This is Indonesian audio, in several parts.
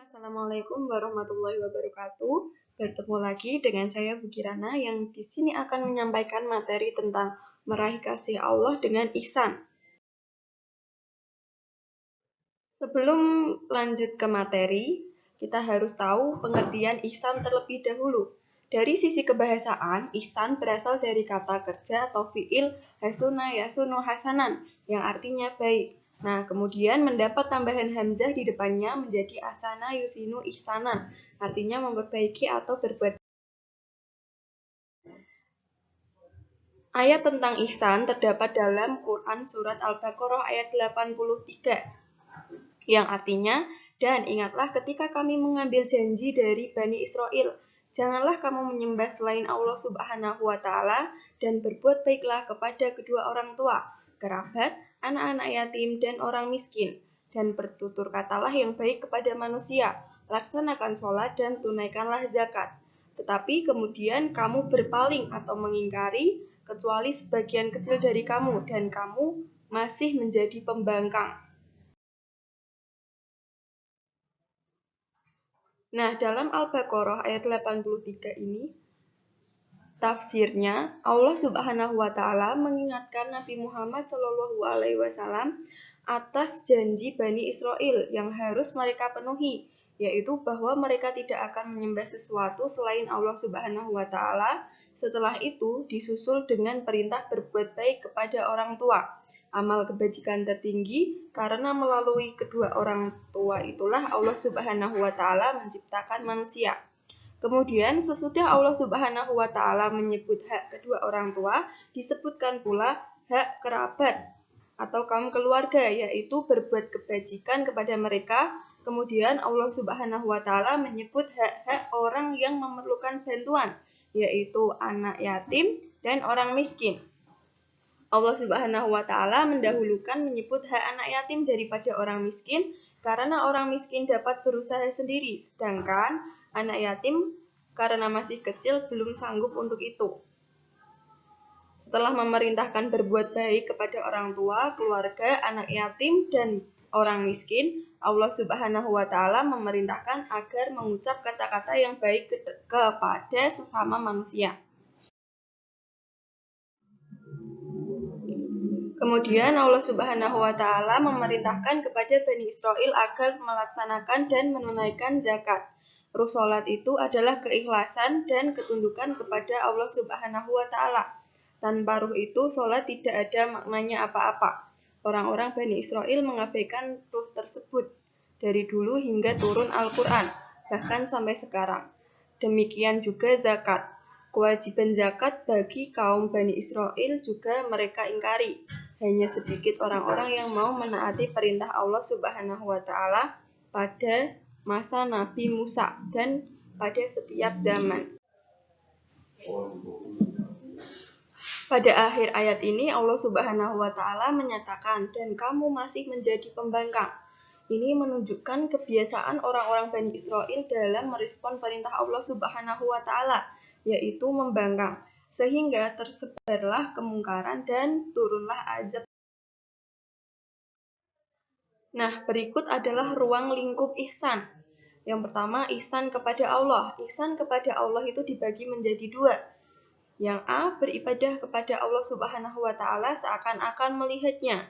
Assalamualaikum warahmatullahi wabarakatuh. Bertemu lagi dengan saya Bu Kirana yang di sini akan menyampaikan materi tentang meraih kasih Allah dengan ihsan. Sebelum lanjut ke materi, kita harus tahu pengertian ihsan terlebih dahulu. Dari sisi kebahasaan, ihsan berasal dari kata kerja atau fiil hasuna yasunu hasanan yang artinya baik. Nah, kemudian mendapat tambahan hamzah di depannya menjadi asana yusinu ihsanan, artinya memperbaiki atau berbuat. Ayat tentang ihsan terdapat dalam Quran Surat Al-Baqarah ayat 83, yang artinya, dan ingatlah ketika kami mengambil janji dari Bani Israel, janganlah kamu menyembah selain Allah Subhanahu wa Ta'ala, dan berbuat baiklah kepada kedua orang tua, kerabat, anak-anak yatim, dan orang miskin, dan bertutur katalah yang baik kepada manusia, laksanakan sholat dan tunaikanlah zakat. Tetapi kemudian kamu berpaling atau mengingkari, kecuali sebagian kecil dari kamu, dan kamu masih menjadi pembangkang. Nah, dalam Al-Baqarah ayat 83 ini, tafsirnya, Allah Subhanahu wa Ta'ala mengingatkan Nabi Muhammad SAW atas janji Bani Israel yang harus mereka penuhi, yaitu bahwa mereka tidak akan menyembah sesuatu selain Allah Subhanahu wa Ta'ala. Setelah itu disusul dengan perintah berbuat baik kepada orang tua, amal kebajikan tertinggi, karena melalui kedua orang tua itulah Allah Subhanahu wa Ta'ala menciptakan manusia. Kemudian sesudah Allah Subhanahu wa Ta'ala menyebut hak kedua orang tua, disebutkan pula hak kerabat atau kaum keluarga, yaitu berbuat kebajikan kepada mereka. Kemudian Allah Subhanahu wa Ta'ala menyebut hak-hak orang yang memerlukan bantuan, yaitu anak yatim dan orang miskin. Allah Subhanahu wa Ta'ala mendahulukan menyebut hak anak yatim daripada orang miskin, karena orang miskin dapat berusaha sendiri, sedangkan anak yatim karena masih kecil belum sanggup untuk itu. Setelah memerintahkan berbuat baik kepada orang tua, keluarga, anak yatim, dan orang miskin, Allah Subhanahu wa Ta'ala memerintahkan agar mengucap kata-kata yang baik kepada sesama manusia. Kemudian Allah Subhanahu wa Ta'ala memerintahkan kepada Bani Israel agar melaksanakan dan menunaikan zakat. Ruh salat itu adalah keikhlasan dan ketundukan kepada Allah Subhanahu wa Ta'ala. Tanpa ruh itu, salat tidak ada maknanya apa-apa. Orang-orang Bani Israel mengabaikan ruh tersebut dari dulu hingga turun Al-Quran, bahkan sampai sekarang. Demikian juga zakat. Kewajiban zakat bagi kaum Bani Israel juga mereka ingkari. Hanya sedikit orang-orang yang mau menaati perintah Allah Subhanahu wa Ta'ala pada masa Nabi Musa dan pada setiap zaman. Pada akhir ayat ini Allah Subhanahu wa Ta'ala menyatakan, dan kamu masih menjadi pembangkang. Ini menunjukkan kebiasaan orang-orang Bani Israel dalam merespon perintah Allah Subhanahu wa Ta'ala, yaitu membangkang, sehingga tersebarlah kemungkaran dan turunlah azab. Nah, berikut adalah ruang lingkup ihsan. Yang pertama, ihsan kepada Allah. Ihsan kepada Allah itu dibagi menjadi dua. Yang A, beribadah kepada Allah Subhanahu wa Ta'ala seakan-akan melihatnya.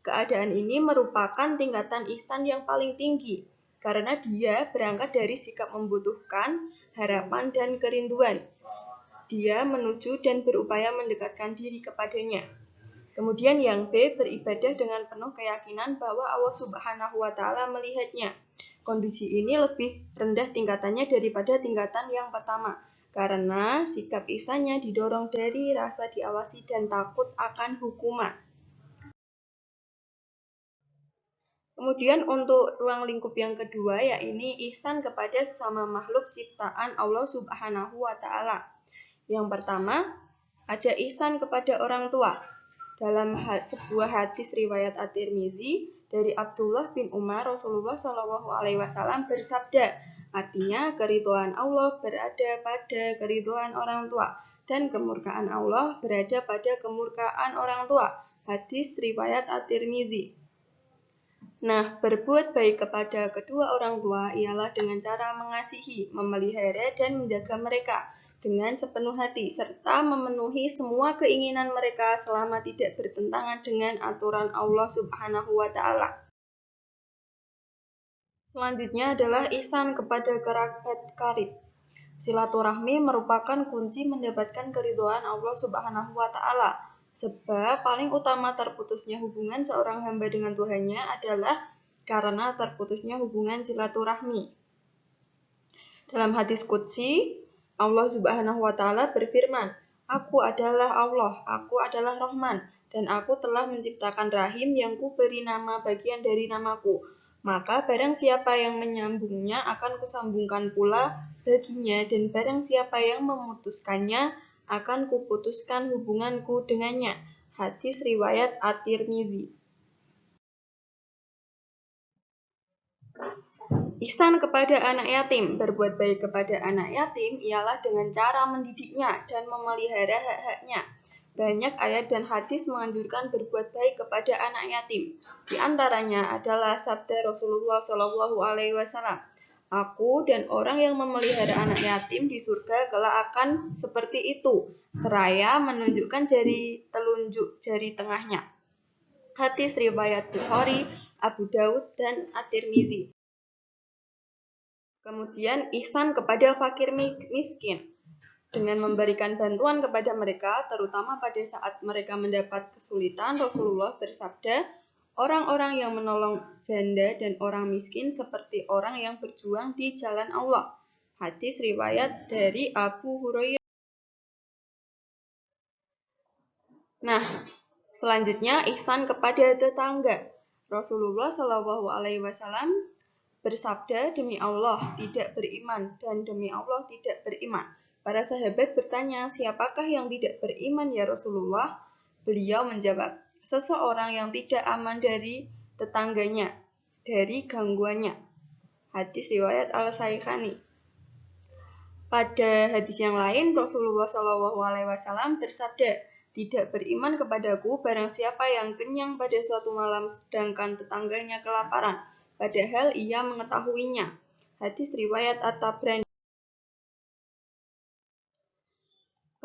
Keadaan ini merupakan tingkatan ihsan yang paling tinggi, karena dia berangkat dari sikap membutuhkan, harapan, dan kerinduan. Dia menuju dan berupaya mendekatkan diri kepadanya. Kemudian yang B, beribadah dengan penuh keyakinan bahwa Allah Subhanahu wa Ta'ala melihatnya. Kondisi ini lebih rendah tingkatannya daripada tingkatan yang pertama, karena sikap ihsannya didorong dari rasa diawasi dan takut akan hukuman. Kemudian untuk ruang lingkup yang kedua, yaitu ihsan kepada sesama makhluk ciptaan Allah Subhanahu wa Ta'ala. Yang pertama, ada ihsan kepada orang tua. Dalam sebuah hadis riwayat At-Tirmizi dari Abdullah bin Umar, Rasulullah SAW bersabda, artinya keridhaan Allah berada pada keridhaan orang tua, dan kemurkaan Allah berada pada kemurkaan orang tua. Hadis riwayat At-Tirmizi. Nah, berbuat baik kepada kedua orang tua ialah dengan cara mengasihi, memelihara, dan menjaga mereka dengan sepenuh hati, serta memenuhi semua keinginan mereka selama tidak bertentangan dengan aturan Allah Subhanahu wa Ta'ala. Selanjutnya adalah ihsan kepada kerabat karib. Silaturahmi merupakan kunci mendapatkan keridhaan Allah Subhanahu wa Ta'ala. Sebab paling utama terputusnya hubungan seorang hamba dengan Tuhannya adalah karena terputusnya hubungan silaturahmi. Dalam hadis qudsi, Allah Subhanahu wa Ta'ala berfirman, "Aku adalah Allah, aku adalah Rahman, dan aku telah menciptakan rahim yang kuberi nama bagian dari namaku. Maka barang siapa yang menyambungnya akan kusambungkan pula baginya, dan barang siapa yang memutuskannya akan kuputuskan hubunganku dengannya." Hadis riwayat At-Tirmizi. Ihsan kepada anak yatim. Berbuat baik kepada anak yatim ialah dengan cara mendidiknya dan memelihara hak-haknya. Banyak ayat dan hadis menganjurkan berbuat baik kepada anak yatim. Di antaranya adalah sabda Rasulullah SAW, "Aku dan orang yang memelihara anak yatim di surga kelak akan seperti itu," seraya menunjukkan jari telunjuk jari tengahnya. Hadis riwayat Bukhari, Abu Daud, dan At-Tirmizi. Kemudian ihsan kepada fakir miskin dengan memberikan bantuan kepada mereka, terutama pada saat mereka mendapat kesulitan. Rasulullah bersabda, "Orang-orang yang menolong janda dan orang miskin seperti orang yang berjuang di jalan Allah." Hadis riwayat dari Abu Hurairah. Nah, selanjutnya ihsan kepada tetangga. Rasulullah SAW bersabda, "Demi Allah tidak beriman, dan demi Allah tidak beriman." Para sahabat bertanya, "Siapakah yang tidak beriman ya Rasulullah?" Beliau menjawab, "Seseorang yang tidak aman dari tetangganya, dari gangguannya." Hadis riwayat Al-Saikhani. Pada hadis yang lain, Rasulullah SAW bersabda, "Tidak beriman kepadaku barang siapa yang kenyang pada suatu malam sedangkan tetangganya kelaparan, padahal ia mengetahuinya." Hadis riwayat At-Tabrani.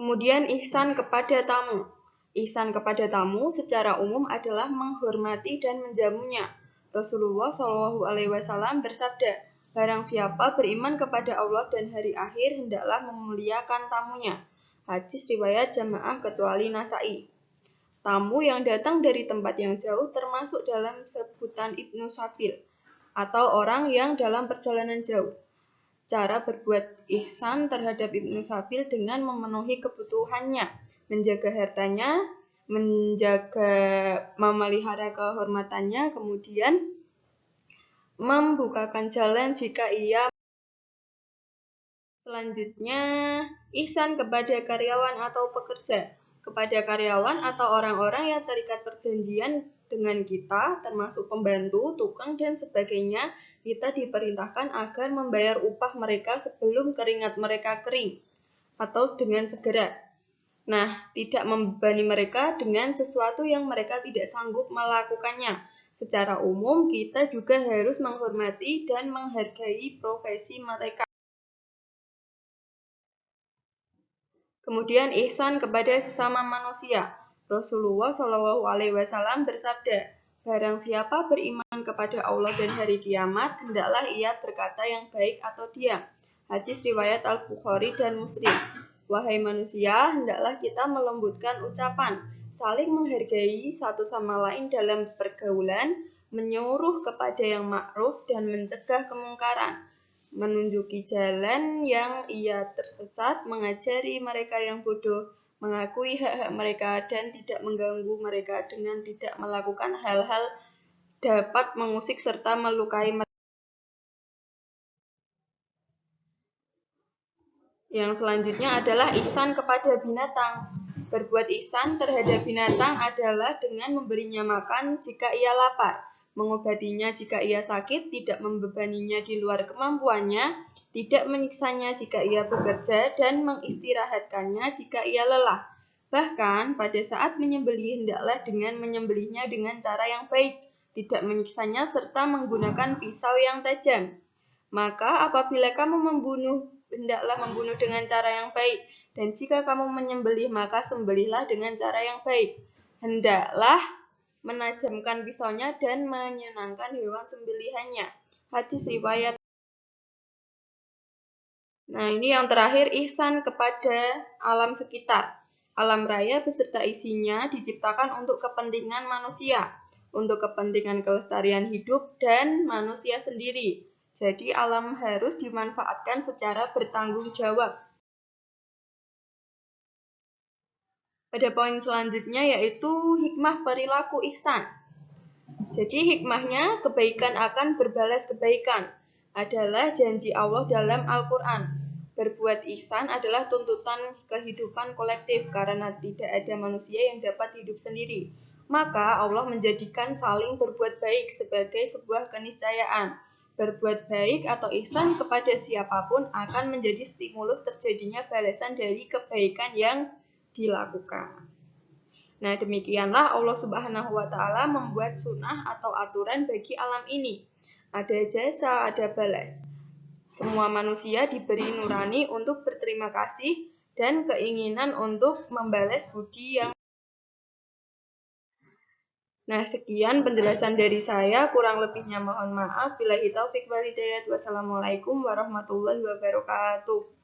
Kemudian ihsan kepada tamu. Ihsan kepada tamu secara umum adalah menghormati dan menjamunya. Rasulullah SAW bersabda, "Barang siapa beriman kepada Allah dan hari akhir, hendaklah memuliakan tamunya." Hadis riwayat Jamaah kecuali Nasa'i. Tamu yang datang dari tempat yang jauh termasuk dalam sebutan Ibnu Sabil, atau orang yang dalam perjalanan jauh. Cara berbuat ihsan terhadap Ibnu Sabil dengan memenuhi kebutuhannya, menjaga hartanya, memelihara kehormatannya, kemudian membukakan jalan jika ia. Selanjutnya, ihsan kepada karyawan atau pekerja. Kepada karyawan atau orang-orang yang terikat perjanjian dengan kita, termasuk pembantu, tukang, dan sebagainya, kita diperintahkan agar membayar upah mereka sebelum keringat mereka kering, atau dengan segera. Nah, tidak membebani mereka dengan sesuatu yang mereka tidak sanggup melakukannya. Secara umum, kita juga harus menghormati dan menghargai profesi mereka. Kemudian ihsan kepada sesama manusia. Rasulullah SAW bersabda, "Barang siapa beriman kepada Allah dan hari kiamat, hendaklah ia berkata yang baik atau diam." Hadis riwayat Al-Bukhari dan Muslim. Wahai manusia, hendaklah kita melembutkan ucapan, saling menghargai satu sama lain dalam pergaulan, menyuruh kepada yang ma'ruf dan mencegah kemungkaran, menunjuki jalan yang ia tersesat, mengajari mereka yang bodoh, mengakui hak-hak mereka, dan tidak mengganggu mereka dengan tidak melakukan hal-hal dapat mengusik serta melukai mereka. Yang selanjutnya adalah ihsan kepada binatang. Berbuat ihsan terhadap binatang adalah dengan memberinya makan jika ia lapar, mengobatinya jika ia sakit, tidak membebaninya di luar kemampuannya, tidak menyiksanya jika ia bekerja, dan mengistirahatkannya jika ia lelah. Bahkan pada saat menyembelih, hendaklah dengan menyembelihnya dengan cara yang baik, tidak menyiksanya serta menggunakan pisau yang tajam. Maka apabila kamu membunuh, hendaklah membunuh dengan cara yang baik, dan jika kamu menyembelih, maka sembelihlah dengan cara yang baik. Hendaklah menajamkan pisaunya dan menyenangkan hewan sembelihannya. Hadis riwayat. Nah, ini yang terakhir, ihsan kepada alam sekitar. Alam raya beserta isinya diciptakan untuk kepentingan manusia, untuk kepentingan kelestarian hidup dan manusia sendiri. Jadi alam harus dimanfaatkan secara bertanggung jawab. Pada poin selanjutnya yaitu hikmah perilaku ihsan. Jadi hikmahnya kebaikan akan berbalas kebaikan adalah janji Allah dalam Al-Quran. Berbuat ihsan adalah tuntutan kehidupan kolektif karena tidak ada manusia yang dapat hidup sendiri. Maka Allah menjadikan saling berbuat baik sebagai sebuah keniscayaan. Berbuat baik atau ihsan kepada siapapun akan menjadi stimulus terjadinya balasan dari kebaikan yang dilakukan. Nah, demikianlah Allah Subhanahu wa Ta'ala membuat sunnah atau aturan bagi alam ini. Ada jasa, ada balas. Semua manusia diberi nurani untuk berterima kasih dan keinginan untuk membalas budi yang. Nah, sekian penjelasan dari saya. Kurang lebihnya mohon maaf. Billahi taufik wal hidayah. Wassalamualaikum warahmatullahi wabarakatuh.